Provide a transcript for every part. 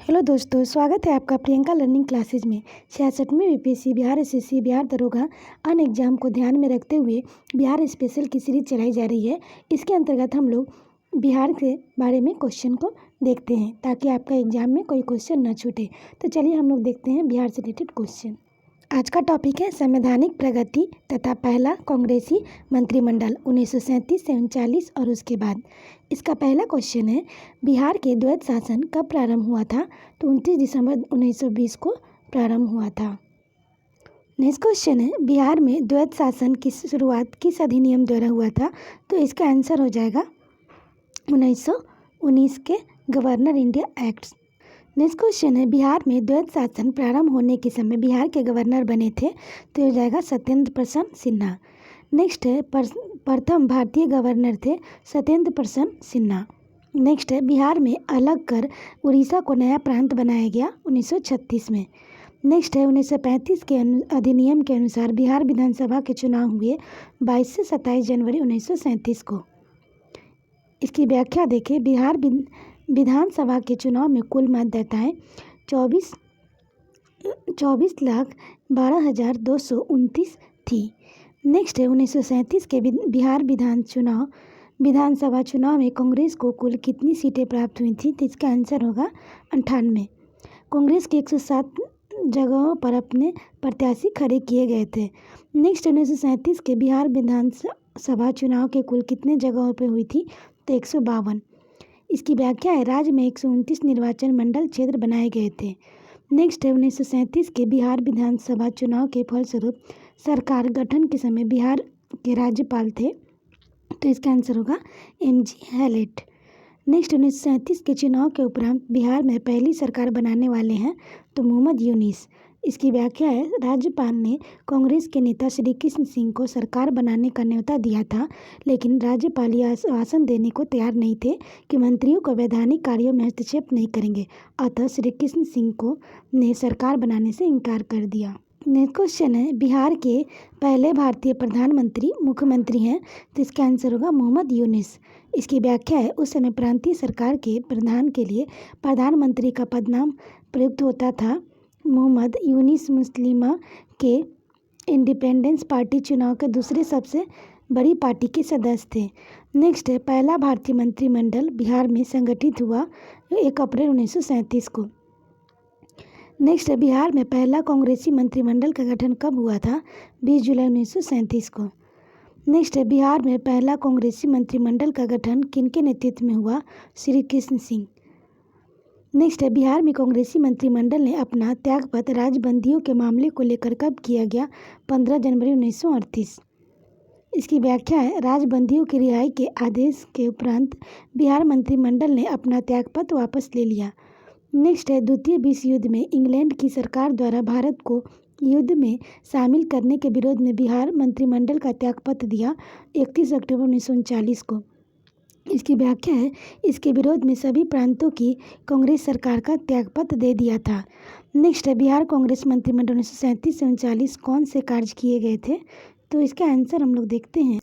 Hello दोस्तों, स्वागत है आपका प्रियंका लर्निंग क्लासेज में। 66वीं बीपीएससी बिहार एसएससी बिहार दरोगा अन एग्जाम को ध्यान में रखते हुए बिहार स्पेशल की सीरीज चलाई जा रही है। इसके अंतर्गत हम लोग बिहार के बारे में क्वेश्चन को देखते हैं ताकि आपका एग्जाम में कोई क्वेश्चन न छूटे। तो चलिए हम लोग देखते हैं बिहार से रिलेटेड क्वेश्चन। आज का टॉपिक है संवैधानिक प्रगति तथा पहला कांग्रेसी मंत्रिमंडल 1937 से 39 और उसके बाद। इसका पहला क्वेश्चन है, बिहार के द्वैध शासन कब प्रारंभ हुआ था? तो 29 दिसंबर 1920 को प्रारंभ हुआ था। नेक्स्ट क्वेश्चन है, बिहार में द्वैध शासन की शुरुआत किस अधिनियम द्वारा हुआ था? तो इसका आंसर हो जाएगा 1919 के governor India act. Next question है, बिहार में द्वैध शासन प्रारंभ होने के समय बिहार के गवर्नर बने थे? तो हो जाएगा सत्येंद्र प्रसाद सिन्हा। नेक्स्ट है, प्रथम भारतीय गवर्नर थे सत्येंद्र प्रसाद सिन्हा। नेक्स्ट है, बिहार में अलग कर उड़ीसा को नया प्रांत बनाया गया 1936 में। नेक्स्ट है, 1935 के अधिनियम के अनुसार बिहार विधानसभा के चुनाव हुए 22 से 27 जनवरी 1937 को। इसकी व्याख्या देखें, बिहार विधानसभा के चुनाव में कुल मतदाताएं 24,12,229 थी। नेक्स्ट है, 1937 के बिहार विधानसभा चुनाव में कांग्रेस को कुल कितनी सीटें प्राप्त हुई थी? तो इसका आंसर होगा 98। कांग्रेस के 107 जगहों पर अपने प्रत्याशी खड़े किए गए थे। नेक्स्ट, 1937 के बिहार विधानसभा चुनाव के कुल कितने जगहों पर हुई थी? तो 152। इसकी व्याख्या है, राज्य में 129 निर्वाचन मंडल क्षेत्र बनाए गए थे। नेक्स्ट है, 1937 के बिहार विधानसभा चुनाव के फलस्वरूप सरकार गठन के समय बिहार के राज्यपाल थे। तो इसका आंसर होगा एमजी हैलेट। नेक्स्ट, 1937 के चुनाव के उपरांत बिहार में पहली सरकार बनाने वाले हैं तो मोहम्मद यूनिस। इसकी व्याख्या है, राज्यपाल ने कांग्रेस के नेता श्री कृष्ण सिंह को सरकार बनाने का न्योता दिया था, लेकिन राज्यपाल यह आश्वासन देने को तैयार नहीं थे कि मंत्रियों को वैधानिक कार्यों में हस्तक्षेप नहीं करेंगे। अतः श्री कृष्ण सिंह ने सरकार बनाने से इनकार कर दिया। नेक्स्ट क्वेश्चन है, बिहार के पहले भारतीय प्रधानमंत्री मुख्यमंत्री हैं? तो इसका आंसर होगा मोहम्मद यूनिस। इसकी व्याख्या है, उस समय प्रांतीय सरकार के प्रधान के लिए प्रधानमंत्री का पदनाम प्रयुक्त होता था। मोहम्मद यूनिस मुस्लिमा के इंडिपेंडेंस पार्टी चुनाव के दूसरे सबसे बड़ी पार्टी के सदस्य थे। नेक्स्ट है, पहला भारतीय मंत्रिमंडल बिहार में संगठित हुआ 1 अप्रैल 1937 को। नेक्स्ट है, बिहार में पहला कांग्रेसी मंत्रिमंडल का गठन कब हुआ था? 20 जुलाई 1937 को। नेक्स्ट है, बिहार में पहला कांग्रेसी मंत्रिमंडल का गठन किनके नेतृत्व में हुआ? श्री कृष्ण सिंह। नेक्स्ट है, बिहार में कांग्रेसी मंत्रिमंडल ने अपना त्यागपत्र राजबंदियों के मामले को लेकर कब किया गया? 15 जनवरी 1938। इसकी व्याख्या है, राजबंदियों की रिहाई के आदेश के उपरांत बिहार मंत्रिमंडल ने अपना त्यागपत्र वापस ले लिया। नेक्स्ट है, द्वितीय विश्व युद्ध में इंग्लैंड की सरकार द्वारा भारत को युद्ध में शामिल करने के विरोध में बिहार मंत्रिमंडल का त्यागपत्र दिया 31 अक्टूबर 1939 को। इसकी व्याख्या है, इसके विरोध में सभी प्रांतों की कांग्रेस सरकार का त्यागपत्र दे दिया था। नेक्स्ट है, बिहार कांग्रेस मंत्रिमंडल 1937 से 39 कौन से कार्य किए गए थे? तो इसका आंसर हम लोग देखते हैं।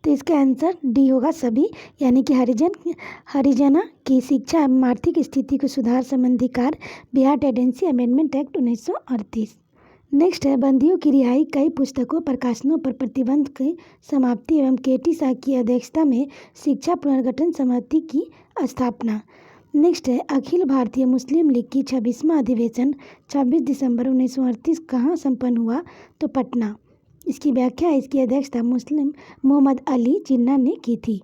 तो इसका आंसर डी होगा सभी, यानी कि हरिजन की शिक्षा एवं आर्थिक स्थिति को सुधार संबंधी कार्य, Bihar tendency amendment act 1938। Next है, बंदियों की रिहाई, कई पुस्तकों प्रकाशनों पर प्रतिबंध की समाप्ति एवं केटी शाह की अध्यक्षता में शिक्षा पुनर्गठन समिति की स्थापना। नेक्स्ट है, अखिल भारतीय मुस्लिम लीग की 26वां अधिवेशन 26 दिसंबर 1938 कहाँ संपन्न हुआ? तो पटना। इसकी व्याख्या है, इसकी अध्यक्षता मुस्लिम मोहम्मद अली जिन्ना ने की थी।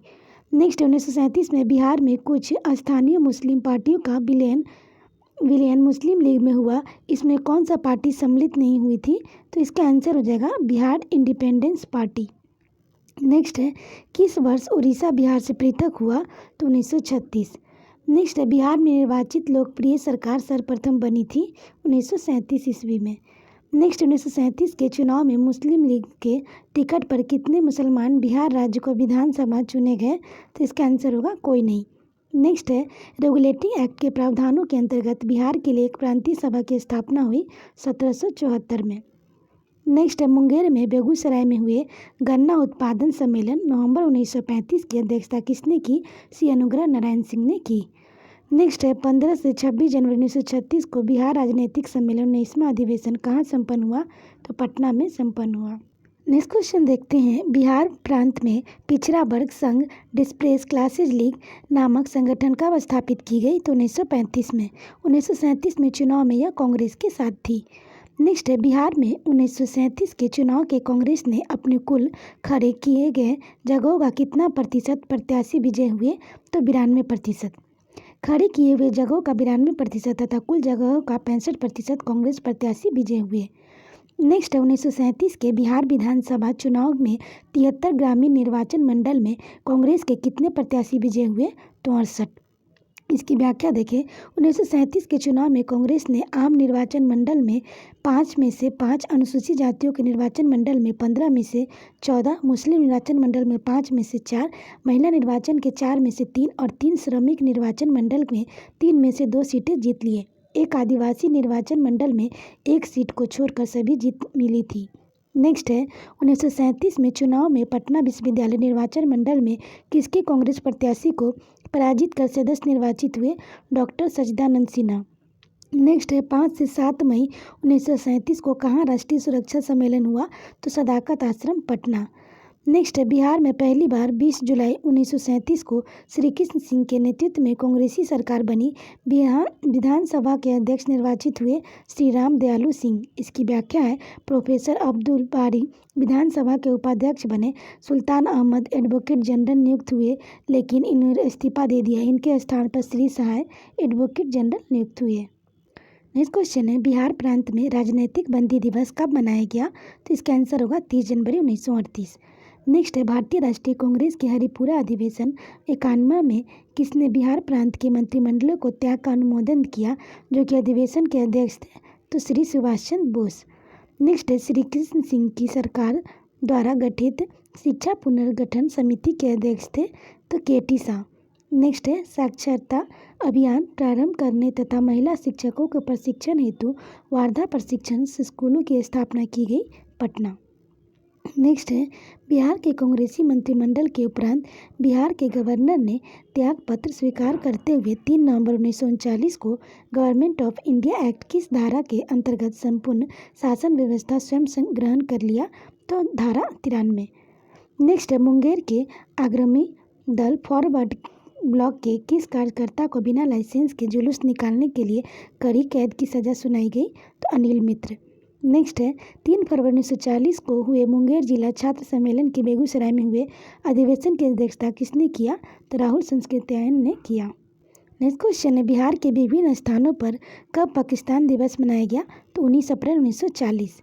नेक्स्ट, 1937 में बिहार में कुछ स्थानीय मुस्लिम पार्टियों का विलयन मुस्लिम लीग में हुआ। इसमें कौन सा पार्टी सम्मिलित नहीं हुई थी? तो इसका आंसर हो जाएगा बिहार इंडिपेंडेंस पार्टी। नेक्स्ट है, किस वर्ष उड़ीसा बिहार से पृथक हुआ? तो 1936। नेक्स्ट है, बिहार में निर्वाचित लोकप्रिय सरकार सर्वप्रथम बनी थी 1937 ईस्वी में। नेक्स्ट, 1937 के चुनाव में मुस्लिम लीग के टिकट पर कितने मुसलमान बिहार राज्य को विधानसभा चुने गए? तो इसका आंसर होगा कोई नहीं। नेक्स्ट है, रेगुलेटिंग एक्ट के प्रावधानों के अंतर्गत बिहार के लिए एक प्रांतीय सभा की स्थापना हुई 1774 में। नेक्स्ट है, मुंगेर में बेगूसराय में हुए गन्ना उत्पादन सम्मेलन नवंबर 1935 की अध्यक्षता किसने की? सी अनुग्रह नारायण सिंह ने की। नेक्स्ट है 15 से 26 जनवरी 1936 को बिहार राजनीतिक सम्मेलन 19वां अधिवेशन कहाँ संपन्न हुआ? तो पटना में संपन्न हुआ। नेक्स्ट क्वेश्चन देखते हैं, बिहार प्रांत में पिछड़ा वर्ग संघ डिस्प्रेस क्लासेज लीग नामक संगठन कब स्थापित की गई? तो 1935 में। 1937 में चुनाव में यह कांग्रेस के साथ थी। नेक्स्ट है, बिहार में 1937 के चुनाव के कांग्रेस ने अपने कुल खड़े किए गए जगहों का कितना प्रतिशत प्रत्याशी विजय हुए? तो 92%। खड़े किए हुए जगहों का 92% तथा कुल जगहों का 65% कांग्रेस प्रत्याशी विजय हुए। नेक्स्ट है, 1937 के बिहार विधानसभा चुनाव में 73 ग्रामीण निर्वाचन मंडल में कांग्रेस के कितने प्रत्याशी विजय हुए? तो 68। इसकी व्याख्या देखें। 1937 के चुनाव में कांग्रेस ने आम निर्वाचन मंडल में 5 में से 5, अनुसूचित जातियों के निर्वाचन मंडल में 15 में से 14, मुस्लिम निर्वाचन मंडल में 5 में से 4, महिला निर्वाचन के 4 में से 3 और 3 श्रमिक निर्वाचन मंडल में 3 में से 2 सीटें जीत लिए। एक आदिवासी निर्वाचन मंडल में 1 सीट को छोड़कर सभी जीत मिली थी। नेक्स्ट है, 1937 में चुनाव में पटना विश्वविद्यालय निर्वाचन मंडल में किसके कांग्रेस प्रत्याशी को पराजित कर सदस्य निर्वाचित हुए? डॉक्टर सच्चिदानंद सिन्हा। नेक्स्ट है, 5 से 7 मई 1937 को कहाँ राष्ट्रीय सुरक्षा सम्मेलन हुआ? तो सदाकत आश्रम पटना। नेक्स्ट है, बिहार में पहली बार 20 जुलाई 1937 को श्री कृष्ण सिंह के नेतृत्व में कांग्रेसी सरकार बनी। बिहार विधानसभा के अध्यक्ष निर्वाचित हुए श्री राम दयालु सिंह। इसकी व्याख्या है, प्रोफेसर अब्दुल बारी विधानसभा के उपाध्यक्ष बने। सुल्तान अहमद एडवोकेट जनरल नियुक्त हुए, लेकिन इन्होंने इस्तीफा दे दिया। इनके स्थान पर श्री सहाय एडवोकेट जनरल नियुक्त हुए। नेक्स्ट क्वेश्चन है, बिहार प्रांत में राजनीतिक बंदी दिवस कब मनाया गया? तो इसका आंसर होगा 30 जनवरी 1938। नेक्स्ट है, भारतीय राष्ट्रीय कांग्रेस के हरिपुरा अधिवेशन 91 में किसने बिहार प्रांत के मंत्रिमंडलों को त्याग का अनुमोदन किया, जो कि अधिवेशन के अध्यक्ष थे? तो श्री सुभाष चंद्र बोस। नेक्स्ट है, श्री कृष्ण सिंह की सरकार द्वारा गठित शिक्षा पुनर्गठन समिति के अध्यक्ष थे? तो के.टी. शाह। नेक्स्ट है, साक्षरता अभियान प्रारंभ करने तथा महिला शिक्षकों के प्रशिक्षण हेतु वार्धा प्रशिक्षण स्कूलों की स्थापना की गई, पटना। नेक्स्ट है, बिहार के कांग्रेसी मंत्रिमंडल के उपरांत बिहार के गवर्नर ने त्यागपत्र स्वीकार करते हुए 3 नवंबर 1939 को गवर्नमेंट ऑफ इंडिया एक्ट किस धारा के अंतर्गत संपूर्ण शासन व्यवस्था स्वयं ग्रहण कर लिया? तो धारा 93। नेक्स्ट है, मुंगेर के अग्रणी दल फॉरवर्ड ब्लॉक के किस कार्यकर्ता को बिना लाइसेंस के जुलूस निकालने के लिए कड़ी कैद की सजा सुनाई गई? तो अनिल मित्र। नेक्स्ट है, 3 फरवरी 1940 को हुए मुंगेर जिला छात्र सम्मेलन के बेगूसराय में हुए अधिवेशन की अध्यक्षता किसने किया? तो राहुल संस्कृत्यायन ने किया। नेक्स्ट क्वेश्चन है, बिहार के विभिन्न स्थानों पर कब पाकिस्तान दिवस मनाया गया? तो 19 अप्रैल 1940।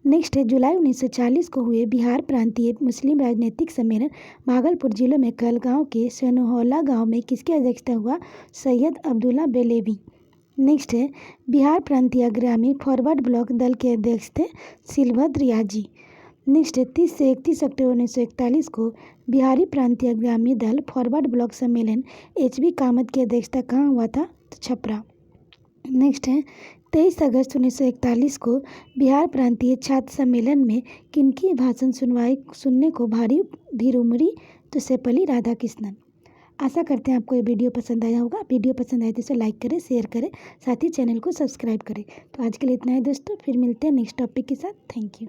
नेक्स्ट है, जुलाई 1940 को हुए बिहार प्रांतीय मुस्लिम राजनीतिक सम्मेलन भागलपुर जिले में कहलगांव के सनहौला गांव में किसकी अध्यक्षता हुआ? सैयद अब्दुल्ला बेलेवी। नेक्स्ट है, बिहार प्रांतीय अग्रणी फॉरवर्ड ब्लॉक दल के अध्यक्ष थे सिलभद्र याजी। नेक्स्ट है, 30 से 31 अक्टूबर 1941 को बिहारी प्रांतीय अग्रणी दल फॉरवर्ड ब्लॉक सम्मेलन एच.बी. कामत की अध्यक्षता कहाँ हुआ था? तो छपरा। नेक्स्ट है, 23 अगस्त 1941 को बिहार प्रांतीय छात्र सम्मेलन में किनकी भाषण सुनने को भारी भीड़ उमड़ी? तो सर्वपल्ली राधाकृष्णन। आशा करते हैं आपको ये वीडियो पसंद आया होगा। वीडियो पसंद आए तो इसे लाइक करें, शेयर करें, साथ ही चैनल को सब्सक्राइब करें। तो आज के लिए इतना है दोस्तों, फिर मिलते हैं नेक्स्ट टॉपिक के साथ। Thank you.